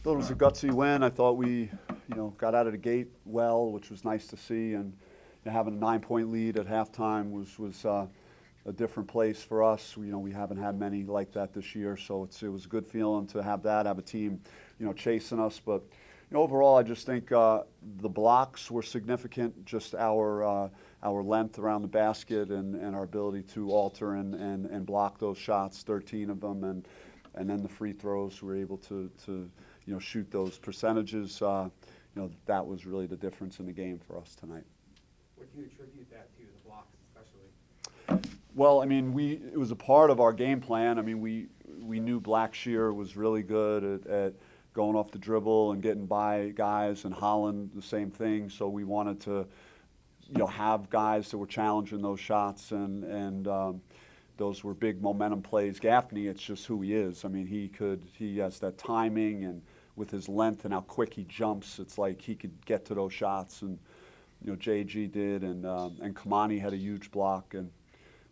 Thought it was a gutsy win. I thought we, got out of the gate well, which was nice to see. And having a 9-point lead at halftime was a different place for us. We haven't had many like that this year, so it was a good feeling to have that, have a team, chasing us. But overall, I just think the blocks were significant. Just our length around the basket and our ability to alter and block those shots, 13 of them, and then the free throws, we were able to shoot those percentages. That was really the difference in the game for us tonight. What do you attribute that to, the blocks especially? Well, it was a part of our game plan. We knew Blackshear was really good at going off the dribble and getting by guys, and Holland the same thing. So we wanted to, have guys that were challenging those shots, and those were big momentum plays. Gaffney, it's just who he is. He has that timing, and with his length and how quick he jumps, it's like he could get to those shots. And JG did, and Kamani had a huge block, and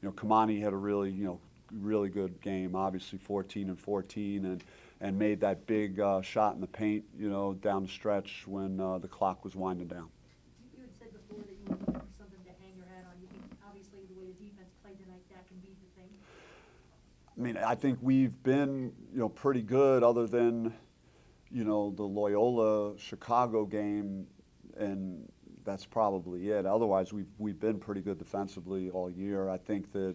Kamani had a really good game. Obviously 14 and 14, and made that big shot in the paint, down the stretch when the clock was winding down. You had said before that you were looking for something to hang your hat on. You think obviously the way the defense played tonight, that can be the thing? I think we've been, pretty good, other than, the Loyola Chicago game, and that's probably it. Otherwise, we've been pretty good defensively all year. I think that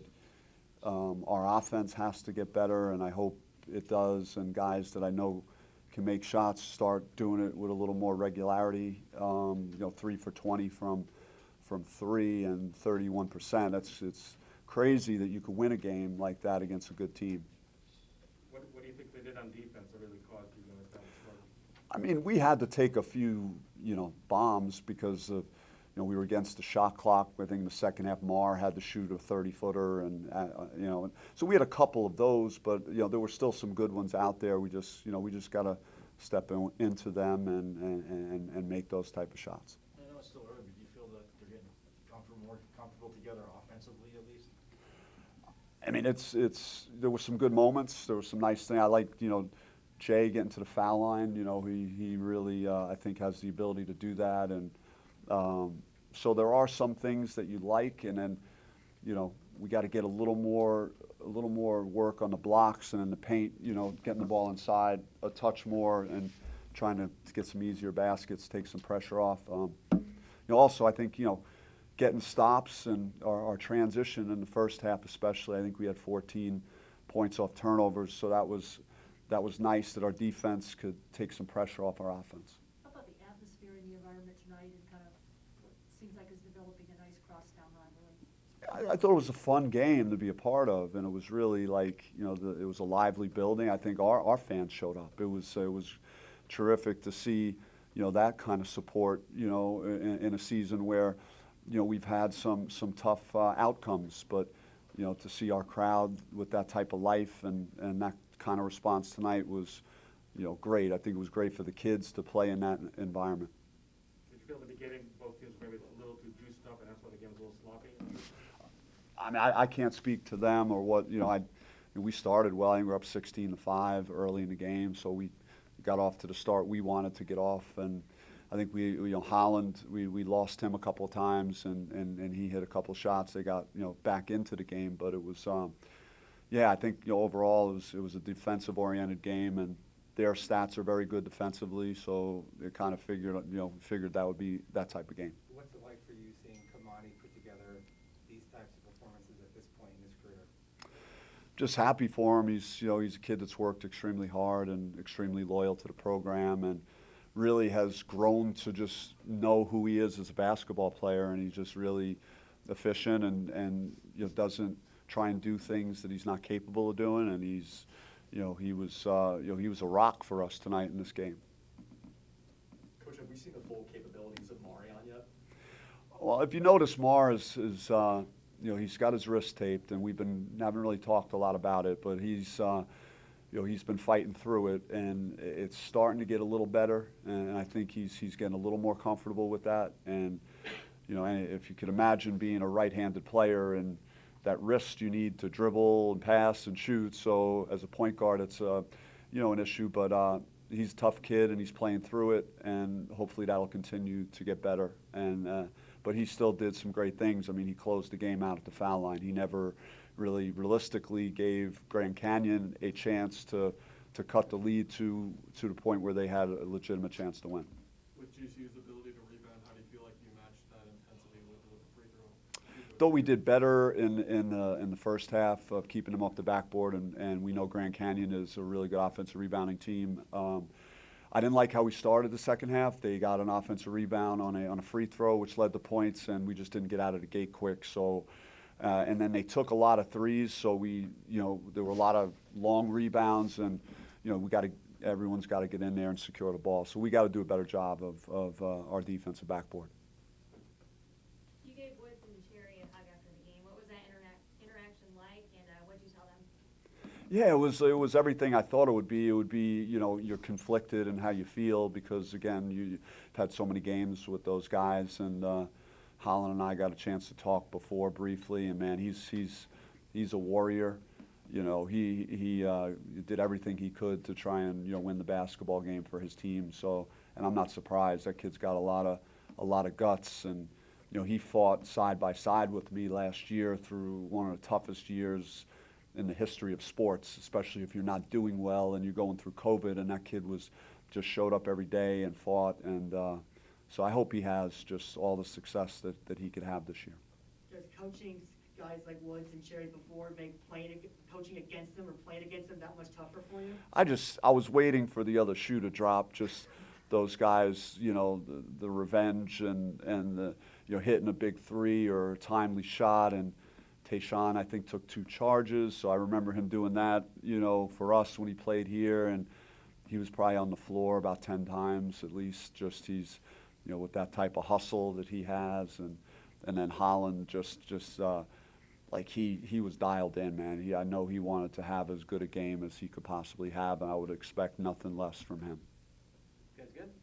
our offense has to get better, and I hope it does. And guys that I know can make shots start doing it with a little more regularity. 3 for 20 from three and 31%. It's crazy that you could win a game like that against a good team. What do you think they did on defense that really caused you guys down the struggle? We had to take a few, bombs because of, we were against the shot clock. I think in the second half, Marr had to shoot a 30-footer, and so we had a couple of those, but there were still some good ones out there. We just got to step into them and make those type of shots. I know it's still early, but do you feel that they're getting more comfortable together offensively at least? There were some good moments. There were some nice things. I liked, Jay getting to the foul line. He really, I think, has the ability to do that. And so there are some things that you like, and then, we got to get a little more work on the blocks and in the paint. Getting the ball inside a touch more and trying to get some easier baskets, take some pressure off. Also, I think, getting stops and our transition in the first half especially. I think we had 14 points off turnovers, so that was nice that our defense could take some pressure off our offense. How about the atmosphere and the environment tonight, and kind of what seems like is developing a nice crosstown rivalry? I thought it was a fun game to be a part of, and it was really like, it was a lively building. I think our fans showed up. It was terrific to see, that kind of support, in a season where, we've had some tough outcomes, but to see our crowd with that type of life and that kind of response tonight was, great. I think it was great for the kids to play in that environment. Did you feel at the beginning both teams maybe a little too juiced up, and that's why the game was a little sloppy? I can't speak to them or what, we started well. I think we were up 16-5 early in the game, so we got off to the start we wanted to get off. And I think Holland, we lost him a couple of times, and he hit a couple of shots. They got, back into the game, but it was, I think, overall it was a defensive-oriented game, and their stats are very good defensively, so they kind of figured that would be that type of game. What's it like for you seeing Kamani put together these types of performances at this point in his career? Just happy for him. He's a kid that's worked extremely hard and extremely loyal to the program, and really has grown to just know who he is as a basketball player, and he's just really efficient and doesn't try and do things that he's not capable of doing. And he's he was a rock for us tonight in this game. Coach, have we seen the full capabilities of Marion yet? Well, if you notice, Mar is he's got his wrist taped, and haven't really talked a lot about it, but he's been fighting through it, and it's starting to get a little better, and I think he's getting a little more comfortable with that. And if you could imagine being a right-handed player and that wrist you need to dribble and pass and shoot, so as a point guard it's an issue, but he's a tough kid and he's playing through it, and hopefully that'll continue to get better. And but he still did some great things. I mean, he closed the game out at the foul line. He never really realistically gave Grand Canyon a chance to cut the lead to the point where they had a legitimate chance to win. With GCU's ability to rebound, how do you feel like you matched that intensity with the free throw? Though we did better in the first half of keeping them off the backboard, and we know Grand Canyon is a really good offensive rebounding team. I didn't like how we started the second half. They got an offensive rebound on a free throw, which led to points, and we just didn't get out of the gate quick. So, and then they took a lot of threes. So there were a lot of long rebounds, and everyone's got to get in there and secure the ball. So we got to do a better job of our defensive backboard. You gave Woods and Cherry a hug after the game. What was that interaction like, and what did you tell them? Yeah, it was everything I thought it would be. It would be, you're conflicted in how you feel because, again, you've had so many games with those guys, and Holland and I got a chance to talk before briefly, and man, he's a warrior. He did everything he could to try and win the basketball game for his team. So, and I'm not surprised. That kid's got a lot of guts, and he fought side by side with me last year through one of the toughest years in the history of sports, especially if you're not doing well and you're going through COVID. And that kid just showed up every day and fought, and so I hope he has just all the success that he could have this year. Does coaching guys like Woods and Cherry before make coaching against them or playing against them that much tougher for you? I was waiting for the other shoe to drop. Just those guys, the revenge and the hitting a big three or a timely shot. And Tayshaun, I think, took 2 charges, so I remember him doing that, for us when he played here, and he was probably on the floor about 10 times at least. Just he's, with that type of hustle that he has, and then Holland just like he was dialed in, man. I know he wanted to have as good a game as he could possibly have, and I would expect nothing less from him.